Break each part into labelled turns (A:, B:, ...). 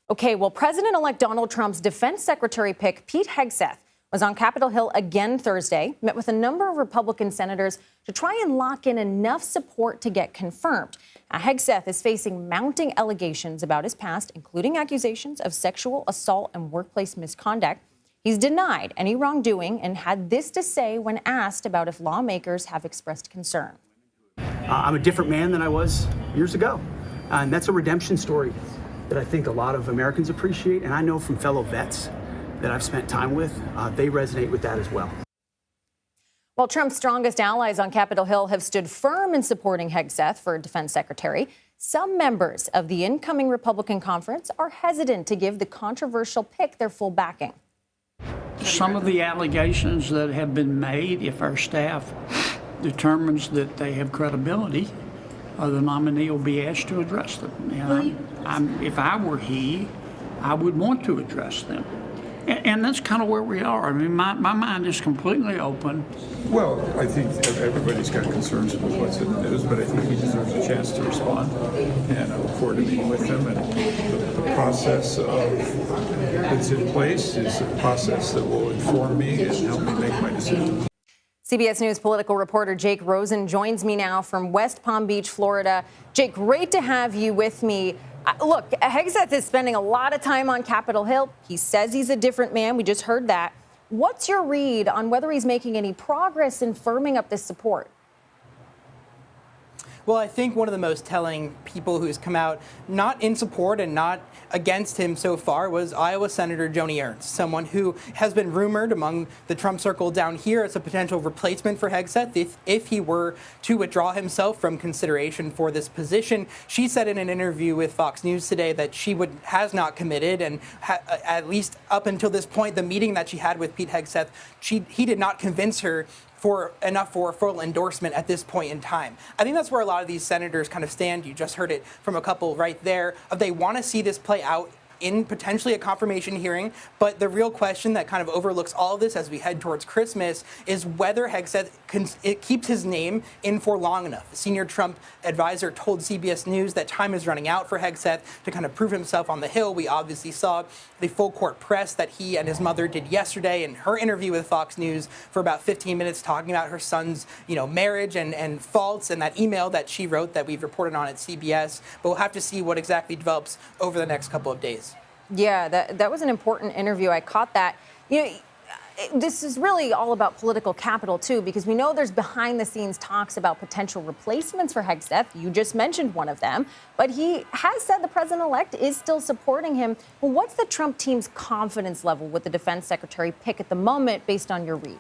A: Okay, well, President-elect Donald Trump's defense secretary pick, Pete Hegseth, was on Capitol Hill again Thursday, met with a number of Republican senators to try and lock in enough support to get confirmed. Now, Hegseth is facing mounting allegations about his past, including accusations of sexual assault and workplace misconduct. He's denied any wrongdoing and had this to say when asked about if lawmakers have expressed concern.
B: I'm a different man than I was years ago, and that's a redemption story that I think a lot of Americans appreciate, and I know from fellow vets that I've spent time with, they resonate with that as well.
A: While Trump's strongest allies on Capitol Hill have stood firm in supporting Hegseth for defense secretary, some members of the incoming Republican conference are hesitant to give the controversial pick their full backing.
C: Some of the allegations that have been made, if our staff determines that they have credibility, the nominee will be asked to address them. And if I were he, I would want to address them. And that's kind of where we are. I mean, my mind is completely open.
D: Well, I think everybody's got concerns about what's in the news, but I think he deserves a chance to respond. And I look forward to meeting with him. And the process that's in place is a process that will inform me and help me make my decision.
A: CBS News political reporter Jake Rosen joins me now from West Palm Beach, Florida. Jake, great to have you with me. Look, Hegseth is spending a lot of time on Capitol Hill. He says he's a different man. We just heard that. What's your read on whether he's making any progress in firming up this support?
E: Well, I think one of the most telling people who's come out not in support and not against him so far was Iowa Senator Joni Ernst, someone who has been rumored among the Trump circle down here as a potential replacement for Hegseth if he were to withdraw himself from consideration for this position. She said in an interview with Fox News today that she has not committed, and at least up until this point, the meeting that she had with Pete Hegseth, he did not convince her for enough for a full endorsement at this point in time. I think that's where a lot of these senators kind of stand. You just heard it from a couple right there. They want to see this play out in potentially a confirmation hearing, but the real question that kind of overlooks all of this as we head towards Christmas is whether Hegseth keeps his name in for long enough. A senior Trump advisor told CBS News that time is running out for Hegseth to kind of prove himself on the Hill. We obviously saw the full court press that he and his mother did yesterday in her interview with Fox News for about 15 minutes talking about her son's marriage and faults, and that email that she wrote that we've reported on at CBS. But we'll have to see what exactly develops over the next couple of days.
A: Yeah, that was an important interview. I caught that. This is really all about political capital, too, because we know there's behind-the-scenes talks about potential replacements for Hegseth. You just mentioned one of them. But he has said the president-elect is still supporting him. Well, what's the Trump team's confidence level with the defense secretary pick at the moment, based on your read?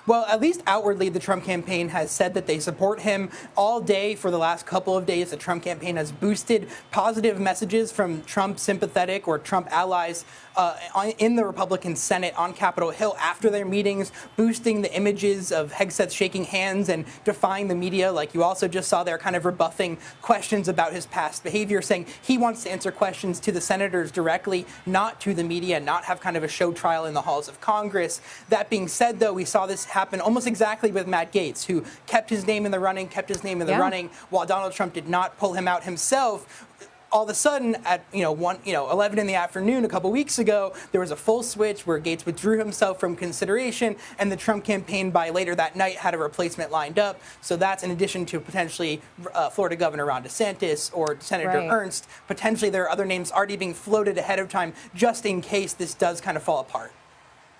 E: Well, at least outwardly, the Trump campaign has said that they support him all day for the last couple of days. The Trump campaign has boosted positive messages from Trump sympathetic or Trump allies in the Republican Senate on Capitol Hill after their meetings, boosting the images of Hegseth shaking hands and defying the media, like you also just saw there, kind of rebuffing questions about his past behavior, saying he wants to answer questions to the senators directly, not to the media, not have kind of a show trial in the halls of Congress. That being said, though, we saw this happen almost exactly with Matt Gaetz, who kept his name in the running, while Donald Trump did not pull him out himself. All of a sudden, at 11 in the afternoon a couple weeks ago, there was a full switch where Gaetz withdrew himself from consideration, and the Trump campaign by later that night had a replacement lined up. So that's in addition to potentially Florida Governor Ron DeSantis or Senator Ernst. Potentially there are other names already being floated ahead of time just in case this does kind of fall apart.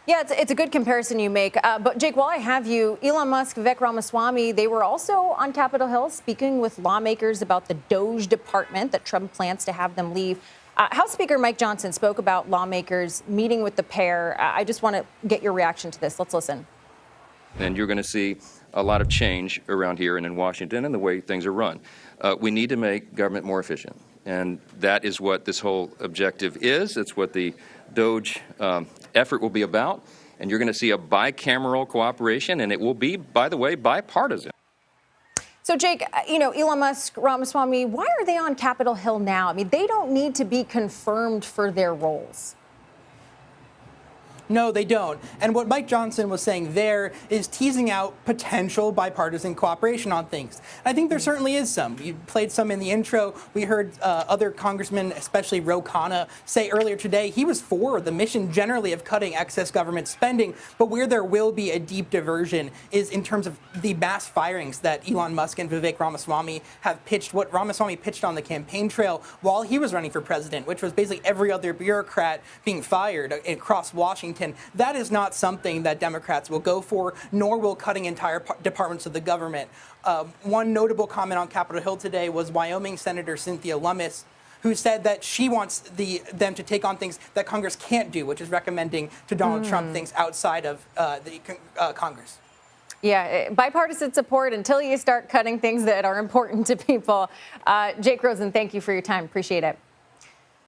A: Yeah, it's a good comparison you make. But, Jake, while I have you, Elon Musk, Vivek Ramaswamy, they were also on Capitol Hill speaking with lawmakers about the DOGE department that Trump plans to have them leave. House Speaker Mike Johnson spoke about lawmakers meeting with the pair. I just want to get your reaction to this. Let's listen.
F: And you're going to see a lot of change around here and in Washington and the way things are run. We need to make government more efficient. And that is what this whole objective is. It's what the DOGE effort will be about. And you're going to see a bicameral cooperation, and it will be, by the way, bipartisan.
A: So, Jake, Elon Musk, Ramaswamy, why are they on Capitol Hill now? I mean, they don't need to be confirmed for their roles.
E: No, they don't. And what Mike Johnson was saying there is teasing out potential bipartisan cooperation on things. I think there certainly is some. You played some in the intro. We heard other congressmen, especially Ro Khanna, say earlier today he was for the mission generally of cutting excess government spending, but where there will be a deep diversion is in terms of the mass firings that Elon Musk and Vivek Ramaswamy have pitched, what Ramaswamy pitched on the campaign trail while he was running for president, which was basically every other bureaucrat being fired across Washington. That is not something that Democrats will go for, nor will cutting entire departments of the government. One notable comment on Capitol Hill today was Wyoming Senator Cynthia Lummis, who said that she wants them to take on things that Congress can't do, which is recommending to Donald Trump things outside of the Congress.
A: Yeah, bipartisan support until you start cutting things that are important to people. Jake Rosen, thank you for your time. Appreciate it.